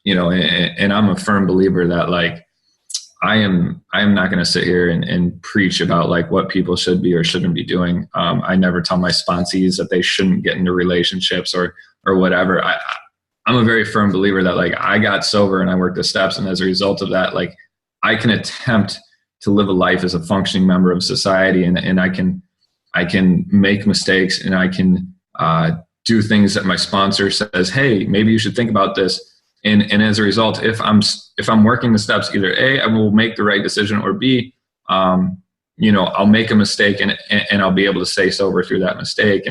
and I'm a firm believer that like, I am not going to sit here and preach about like what people should be or shouldn't be doing. I never tell my sponsees that they shouldn't get into relationships or whatever. I'm a very firm believer that like I got sober and I worked the steps. And as a result of that, like I can attempt to live a life as a functioning member of society, and I can make mistakes, and I can do things that my sponsor says, hey, maybe you should think about this. And as a result, if I'm working the steps, either A, I will make the right decision, or B, I'll make a mistake and I'll be able to stay sober through that mistake.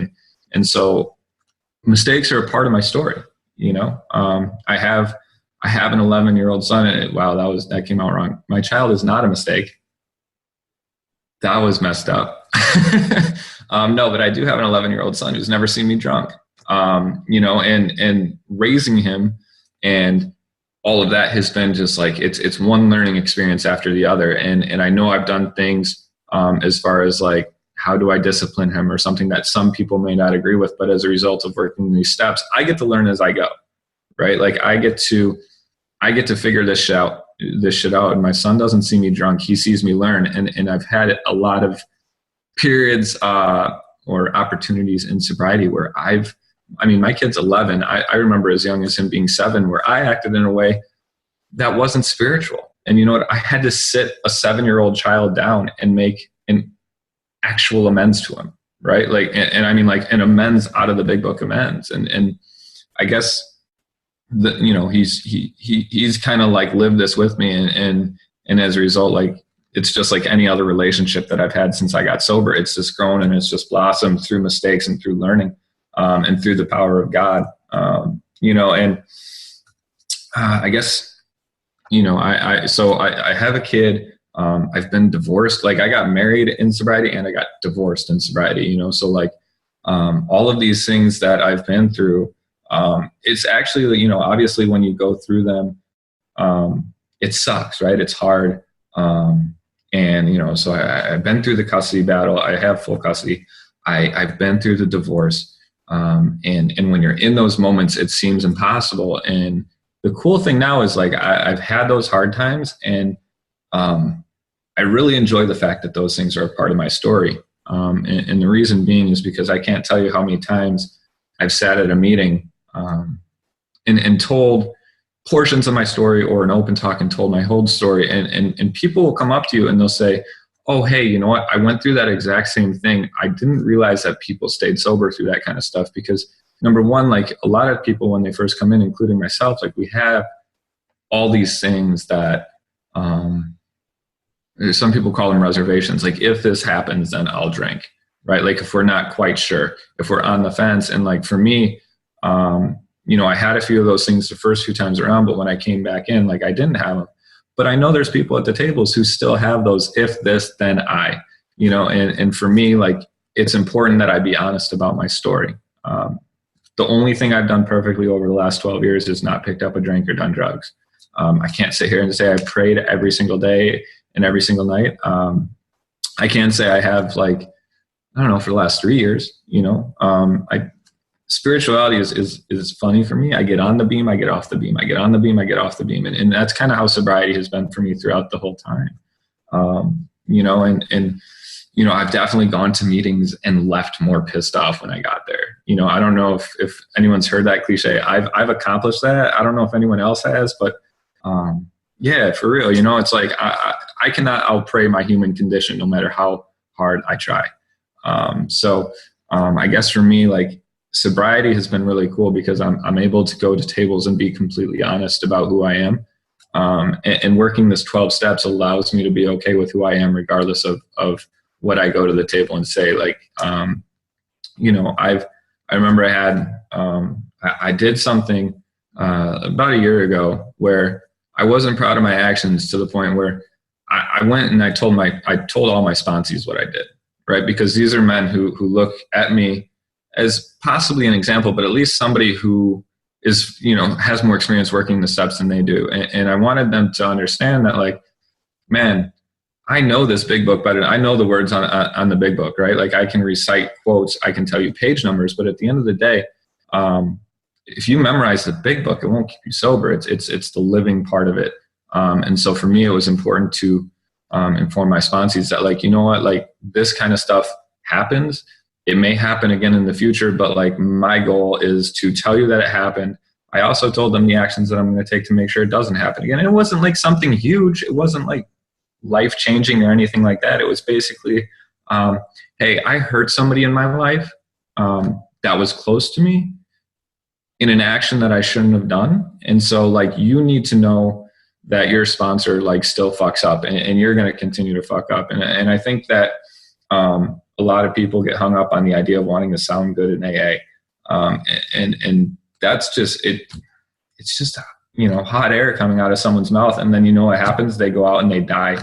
And so mistakes are a part of my story. I have an 11-year-old son. And wow, that came out wrong. My child is not a mistake. That was messed up. No, but I do have an 11-year-old son who's never seen me drunk. And raising him and all of that has been just like, it's one learning experience after the other. And I know I've done things as far as like, how do I discipline him, or something that some people may not agree with, but as a result of working these steps, I get to learn as I go, right? Like I get to figure this shit out, and my son doesn't see me drunk. He sees me learn. And I've had a lot of periods or opportunities in sobriety where my kid's 11. I remember as young as him being 7, where I acted in a way that wasn't spiritual. And you know what? I had to sit a 7-year-old child down and make an actual amends to him, right? Like, and I mean like an amends out of the big book amends. And I guess that, he's kind of like lived this with me. And as a result, like, it's just like any other relationship that I've had since I got sober. It's just grown and it's just blossomed through mistakes and through learning. And through the power of God, I guess, I have a kid. I've been divorced. Like I got married in sobriety and I got divorced in sobriety, so like, all of these things that I've been through, it's actually, obviously when you go through them, it sucks, right? It's hard. So I've been through the custody battle. I have full custody. I've been through the divorce. And when you're in those moments, it seems impossible. And the cool thing now is like, I've had those hard times, and I really enjoy the fact that those things are a part of my story. And the reason being is because I can't tell you how many times I've sat at a meeting and told portions of my story, or an open talk, and told my whole story. And people will come up to you and they'll say, oh, hey, you know what? I went through that exact same thing. I didn't realize that people stayed sober through that kind of stuff, because number one, like a lot of people when they first come in, including myself, like we have all these things that some people call them reservations. Like if this happens, then I'll drink, right? Like if we're not quite sure, if we're on the fence. And like for me, I had a few of those things the first few times around, but when I came back in, like I didn't have them. But I know there's people at the tables who still have those, if this, then I, and for me, like, it's important that I be honest about my story. The only thing I've done perfectly over the last 12 years is not picked up a drink or done drugs. I can't sit here and say I prayed every single day and every single night. I can say I have, like, I don't know, for the last 3 years, spirituality is funny for me. I get on the beam, I get off the beam, I get on the beam, I get off the beam. And that's kind of how sobriety has been for me throughout the whole time. I've definitely gone to meetings and left more pissed off when I got there. I don't know if anyone's heard that cliche. I've accomplished that. I don't know if anyone else has, but yeah, for real, it's like, I cannot outpray my human condition no matter how hard I try. I guess for me, like, sobriety has been really cool because I'm able to go to tables and be completely honest about who I am. And working this 12 steps allows me to be okay with who I am, regardless of what I go to the table and say. Like, I remember I did something about a year ago where I wasn't proud of my actions, to the point where I went and I told all my sponsees what I did, right? Because these are men who look at me as possibly an example, but at least somebody who is, has more experience working the steps than they do. And I wanted them to understand that, like, man, I know this big book better. I know the words on the big book, right? Like I can recite quotes, I can tell you page numbers, but at the end of the day, if you memorize the big book, it won't keep you sober. It's the living part of it. And so for me, it was important to inform my sponsees that, like, you know what, like, this kind of stuff happens. It may happen again in the future, but like, my goal is to tell you that it happened. I also told them the actions that I'm going to take to make sure it doesn't happen again. And it wasn't like something huge. It wasn't like life-changing or anything like that. It was basically, hey, I hurt somebody in my life that was close to me in an action that I shouldn't have done. And so, like, you need to know that your sponsor, like, still fucks up, and you're going to continue to fuck up. And I think that a lot of people get hung up on the idea of wanting to sound good in AA. And that's just it. It's just, you know, hot air coming out of someone's mouth. And then, you know what happens? They go out and they die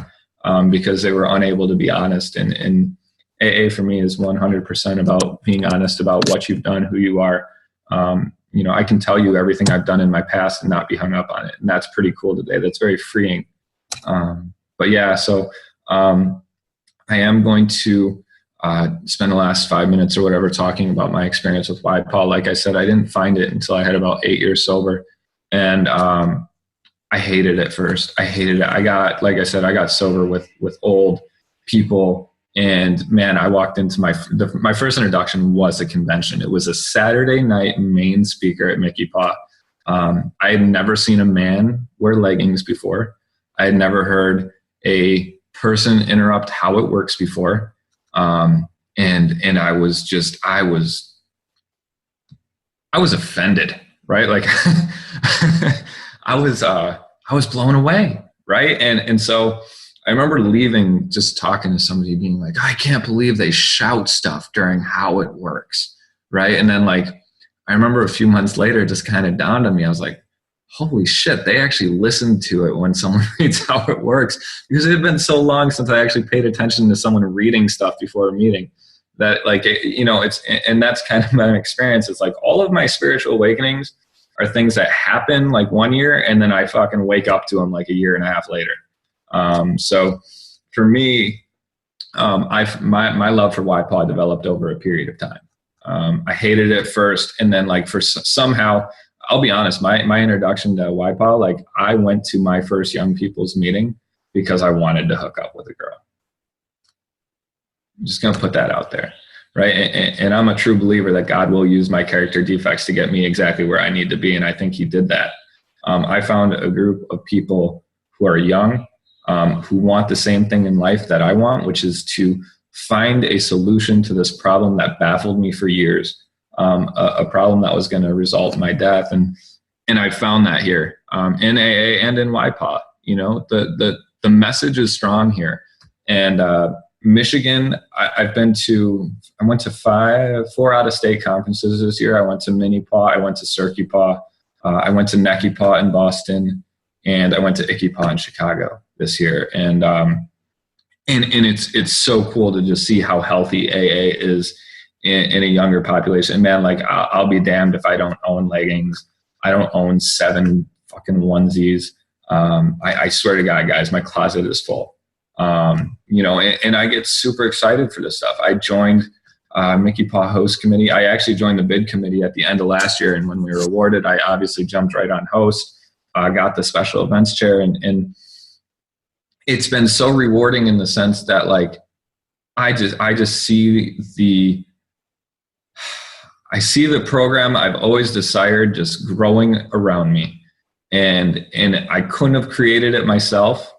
because they were unable to be honest. And AA for me is 100% about being honest about what you've done, who you are. You know, I can tell you everything I've done in my past and not be hung up on it. And that's pretty cool today. That's very freeing. But yeah, so I am going to spend the last 5 minutes or whatever talking about my experience with YPAA. Like I said, I didn't find it until I had about 8 years sober. And I hated it first. I hated it. Like I said, I got sober with old people. And man, I walked into my first introduction was a convention. It was a Saturday night main speaker at MCYPAA. I had never seen a man wear leggings before. I had never heard a person interrupt how it works before. And I was offended, right? Like I was blown away. Right. And so I remember leaving, just talking to somebody being like, I can't believe they shout stuff during how it works. Right. And then, like, I remember a few months later, it just kind of dawned on me. I was like, holy shit, they actually listened to it when someone reads how it works, because it had been so long since I actually paid attention to someone reading stuff before a meeting that, like, you know, and that's kind of my experience. It's like all of my spiritual awakenings are things that happen like 1 year, and then I fucking wake up to them like a year and a half later. So for me, my love for YPAA developed over a period of time. I hated it first, and then, like, for somehow, I'll be honest, my introduction to YPAA, like, I went to my first young people's meeting because I wanted to hook up with a girl. I'm just going to put that out there. Right. And I'm a true believer that God will use my character defects to get me exactly where I need to be. And I think he did that. I found a group of people who are young, who want the same thing in life that I want, which is to find a solution to this problem that baffled me for years, a problem that was going to result in my death. And I found that here in AA and in YPAA. You know, the message is strong here. And Michigan, I went to 4 out-of-state conferences this year. I went to MCYPAA, I went to CircuitPAA, I went to NECYPAA in Boston, and I went to ICYPAA in Chicago this year. And it's so cool to just see how healthy AA is in a younger population. And man, like, I'll be damned if I don't own leggings. I don't own 7 fucking onesies. I swear to God, guys, my closet is full. You know, and I get super excited for this stuff. I joined MCYPAA host committee. I actually joined the bid committee at the end of last year. And when we were awarded, I obviously jumped right on host. Got the special events chair, and it's been so rewarding in the sense that, like, I just see the program I've always desired just growing around me, and I couldn't have created it myself.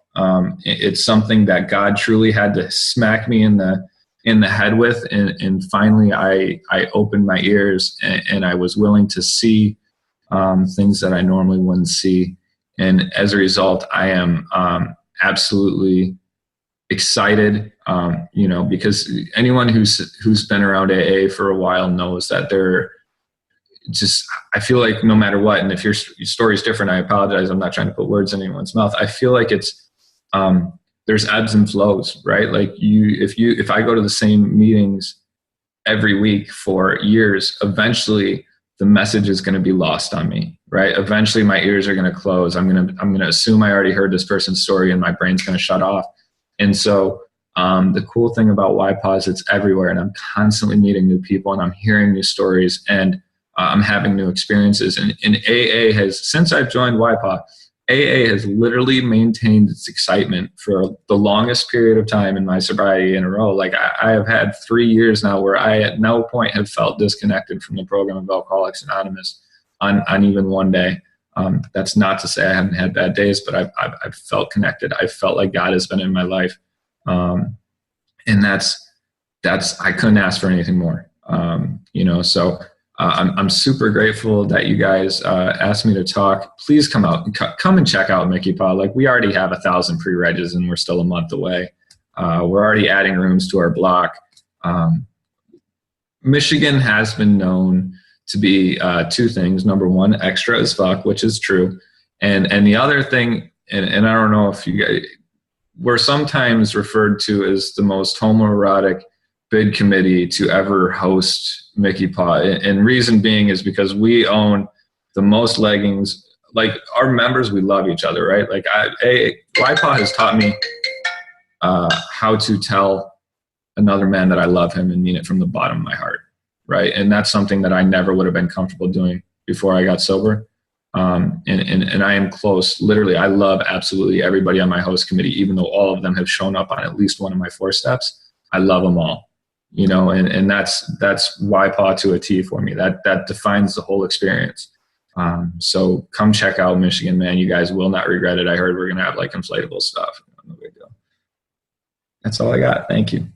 It's something that God truly had to smack me in the head with, and finally I opened my ears, and I was willing to see things that I normally wouldn't see. And as a result, I am absolutely excited, you know, because anyone who's been around AA for a while knows that they're just, I feel like no matter what, and if your story is different, I apologize. I'm not trying to put words in anyone's mouth. I feel like it's, there's ebbs and flows, right? Like if I go to the same meetings every week for years, eventually the message is going to be lost on me, right? Eventually my ears are going to close. I'm going to assume I already heard this person's story, and my brain's going to shut off. And so, the cool thing about YPAA is it's everywhere, and I'm constantly meeting new people, and I'm hearing new stories. And I'm having new experiences. And AA has, since I've joined YPAA, AA has literally maintained its excitement for the longest period of time in my sobriety in a row. Like I have had 3 years now where I at no point have felt disconnected from the program of Alcoholics Anonymous on even one day. That's not to say I haven't had bad days, but I've felt connected. I felt like God has been in my life. And that's, I couldn't ask for anything more. So I'm super grateful that you guys asked me to talk. Please come out and come and check out MCYPAA. Like, we already have 1,000 pre-regs and we're still a month away. We're already adding rooms to our block. Michigan has been known to be two things. Number one, extra as fuck, which is true. And the other thing, and I don't know if you guys, we're sometimes referred to as the most homoerotic bid committee to ever host MCYPAA. And reason being is because we own the most leggings. Like, our members, we love each other, right? Like, YPAA has taught me how to tell another man that I love him and mean it from the bottom of my heart, right? And that's something that I never would have been comfortable doing before I got sober. And I am close. Literally, I love absolutely everybody on my host committee, even though all of them have shown up on at least one of my 4 steps. I love them all, and that's YPAA to a T for me. That defines the whole experience. So come check out Michigan, man. You guys will not regret it. I heard we're going to have like inflatable stuff. No big deal. That's all I got. Thank you.